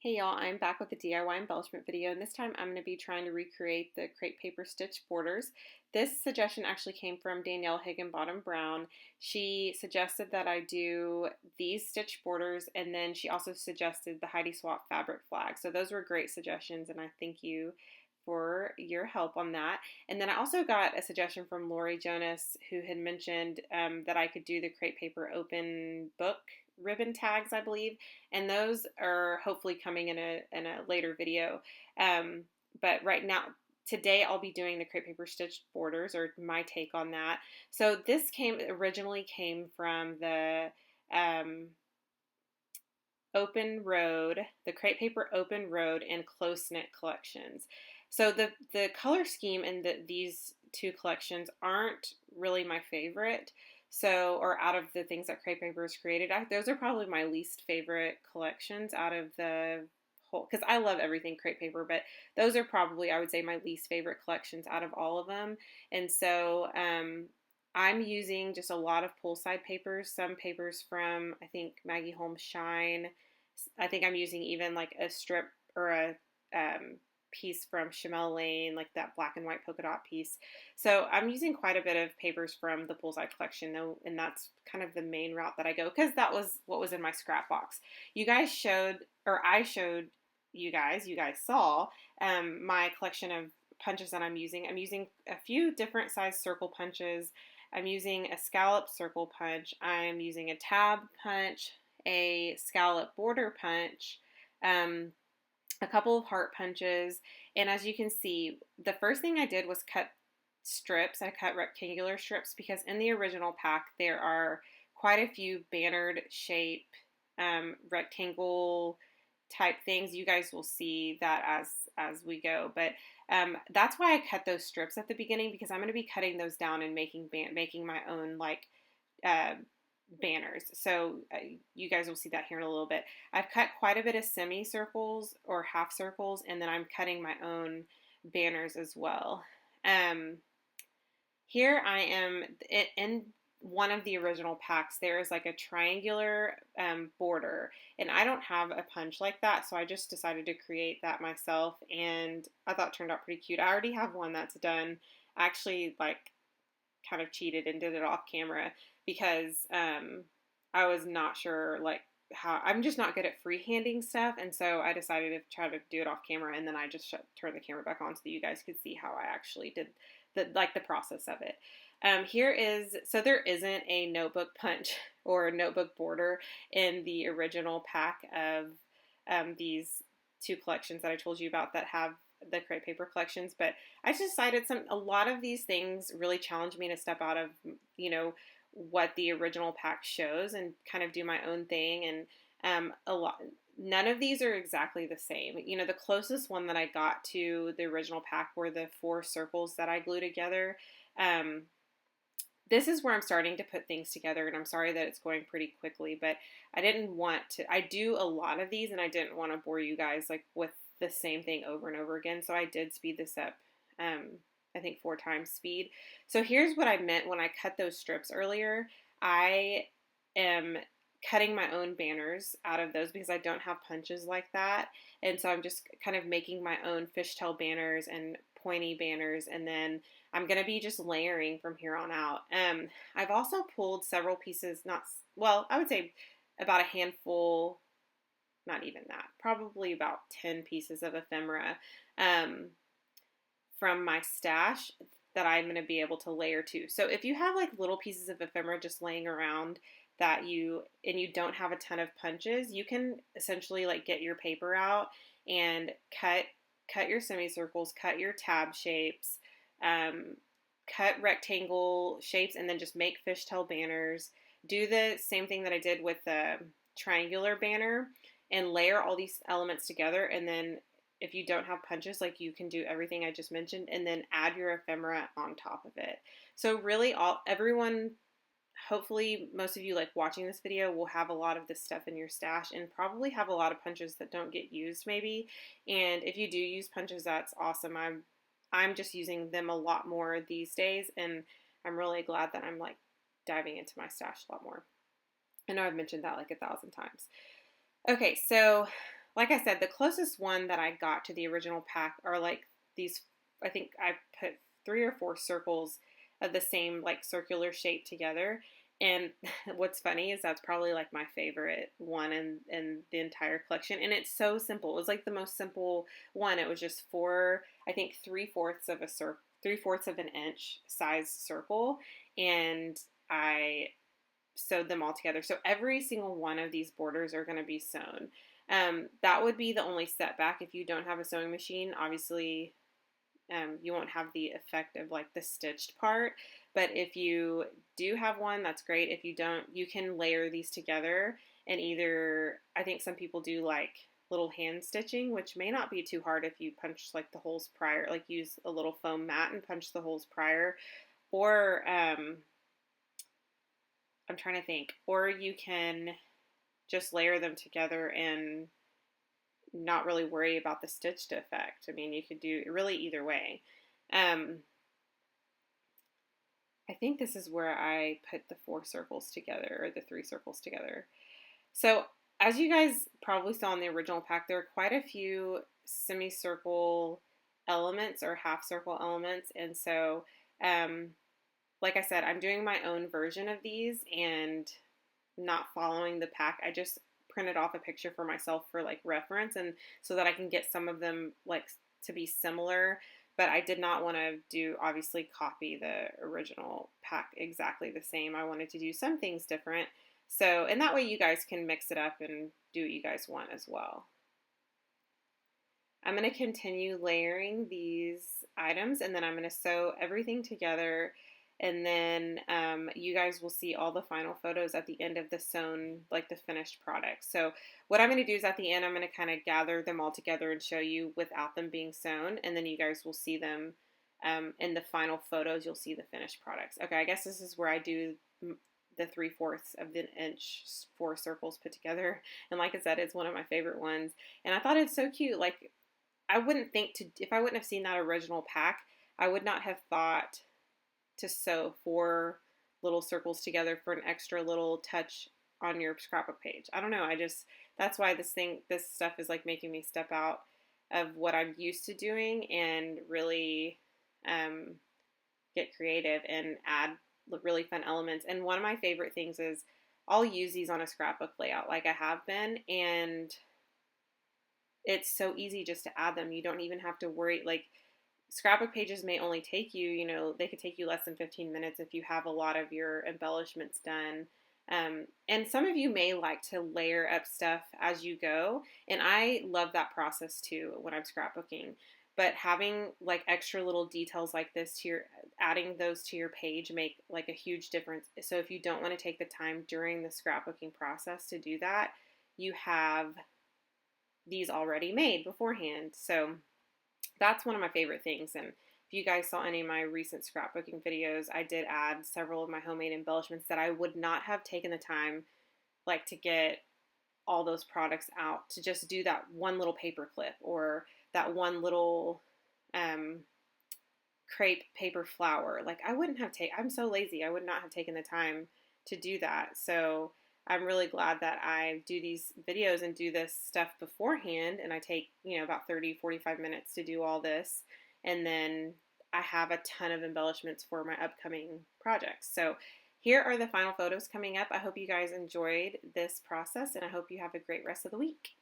Hey y'all, I'm back with a DIY embellishment video, and this time I'm going to be trying to recreate the crepe paper stitch borders. This suggestion actually came from Danielle Higginbottom Brown. She suggested that I do these stitch borders, and then she also suggested the Heidi Swapp fabric flag. So those were great suggestions, and I thank you for your help on that. And then I also got a suggestion from Lori Jonas, who had mentioned that I could do the crepe paper open book ribbon tags, I believe, and those are hopefully coming in a later video. But right now, today I'll be doing the crepe paper stitch borders, or my take on that. So this originally came from the Open Road, the crepe paper Open Road and Close Knit collections. So the color scheme in these two collections aren't really my favorite. So, or out of the things that crepe paper has created, those are probably my least favorite collections out of the whole, because I love everything crepe paper, but those are probably, I would say, my least favorite collections out of all of them. And so I'm using just a lot of poolside papers, some papers from, I think, Maggie Holmes Shine. I think I'm using even like a strip or a piece from Chamel Lane, like that black and white polka dot piece. So I'm using quite a bit of papers from the poolside collection though, and that's kind of the main route that I go because that was what was in my scrap box. You guys showed, or I showed you guys saw my collection of punches that I'm using. I'm using a few different size circle punches. I'm using a scallop circle punch. I'm using a tab punch, a scallop border punch, a couple of heart punches, and as you can see, the first thing I did was cut strips. I cut rectangular strips because in the original pack there are quite a few bannered shape rectangle type things. You guys will see that as we go, but that's why I cut those strips at the beginning, because I'm going to be cutting those down and making my own like uh, banners. So you guys will see that here in a little bit. I've cut quite a bit of semicircles or half circles, and then I'm cutting my own banners as well. Here I am in one of the original packs. There is like a triangular border, and I don't have a punch like that, so I just decided to create that myself, and I thought it turned out pretty cute. I already have one that's done. I actually like kind of cheated and did it off camera because I was not sure like how, I'm just not good at freehanding stuff, and so I decided to try to do it off camera, and then I just turned the camera back on so that you guys could see how I actually did the process of it. Here is, so there isn't a notebook punch or notebook border in the original pack of these two collections that I told you about that have the crepe paper collections, but I just decided a lot of these things really challenge me to step out of, what the original pack shows and kind of do my own thing. And none of these are exactly the same. The closest one that I got to the original pack were the 4 circles that I glue together. This is where I'm starting to put things together, and I'm sorry that it's going pretty quickly, but I didn't want to, I do a lot of these and I didn't want to bore you guys like with the same thing over and over again, so I did speed this up, I think 4 times speed. So here's what I meant when I cut those strips earlier. I am cutting my own banners out of those because I don't have punches like that, and so I'm just kind of making my own fishtail banners and pointy banners, and then I'm going to be just layering from here on out. I've also pulled several pieces, I would say about a handful, not even that, probably about 10 pieces of ephemera from my stash that I'm going to be able to layer too. So if you have like little pieces of ephemera just laying around and you don't have a ton of punches, you can essentially like get your paper out and cut your semicircles, cut your tab shapes, cut rectangle shapes, and then just make fishtail banners. Do the same thing that I did with the triangular banner and layer all these elements together, and then if you don't have punches, like, you can do everything I just mentioned and then add your ephemera on top of it. So really everyone, hopefully most of you like watching this video will have a lot of this stuff in your stash and probably have a lot of punches that don't get used maybe. And if you do use punches, that's awesome. I'm just using them a lot more these days, and I'm really glad that I'm like diving into my stash a lot more. I know I've mentioned that like 1,000 times. Okay, so like I said, the closest one that I got to the original pack are like these, I think I put 3 or 4 circles of the same like circular shape together. And what's funny is that's probably like my favorite one in the entire collection. And it's so simple. It was like the most simple one. It was just four, I think 3/4 of a circle, 3/4 of an inch size circle. And I sewed them all together. So every single one of these borders are going to be sewn. That would be the only setback if you don't have a sewing machine. Obviously, you won't have the effect of like the stitched part. But if you do have one, that's great. If you don't, you can layer these together and either, I think some people do like little hand stitching, which may not be too hard if you punch like the holes prior, like use a little foam mat and punch the holes prior. Or I'm trying to think, or you can just layer them together and not really worry about the stitched effect. I mean, you could do really either way. I think this is where I put the 4 circles together, or the 3 circles together. So as you guys probably saw in the original pack, there are quite a few semicircle elements or half circle elements. And so, like I said, I'm doing my own version of these and not following the pack. I just printed off a picture for myself for like reference, and so that I can get some of them like to be similar. But I did not want to do, obviously, copy the original pack exactly the same. I wanted to do some things different. So, and that way you guys can mix it up and do what you guys want as well. I'm going to continue layering these items, and then I'm going to sew everything together, and then you guys will see all the final photos at the end of the sewn, like the finished product. So what I'm going to do is at the end, I'm going to kind of gather them all together and show you without them being sewn, and then you guys will see them in the final photos. You'll see the finished products. Okay, I guess this is where I do the 3/4 of the inch 4 circles put together. And like I said, it's one of my favorite ones. And I thought it's so cute. Like, I wouldn't think to, if I wouldn't have seen that original pack, I would not have thought to sew 4 little circles together for an extra little touch on your scrapbook page. I don't know. That's why this stuff is like making me step out of what I'm used to doing and really get creative and add really fun elements. And one of my favorite things is I'll use these on a scrapbook layout like I have been, and it's so easy just to add them. You don't even have to worry. Like, scrapbook pages may only take you, they could take you less than 15 minutes if you have a lot of your embellishments done. And some of you may like to layer up stuff as you go, and I love that process too when I'm scrapbooking. But having like extra little details like this adding those to your page make like a huge difference. So if you don't want to take the time during the scrapbooking process to do that, you have these already made beforehand. So that's one of my favorite things. And if you guys saw any of my recent scrapbooking videos, I did add several of my homemade embellishments that I would not have taken the time like to get all those products out to just do that one little paper clip or that one little crepe paper flower. Like, I wouldn't have I'm so lazy. I would not have taken the time to do that. So I'm really glad that I do these videos and do this stuff beforehand, and I take, about 30-45 minutes to do all this, and then I have a ton of embellishments for my upcoming projects. So here are the final photos coming up. I hope you guys enjoyed this process, and I hope you have a great rest of the week.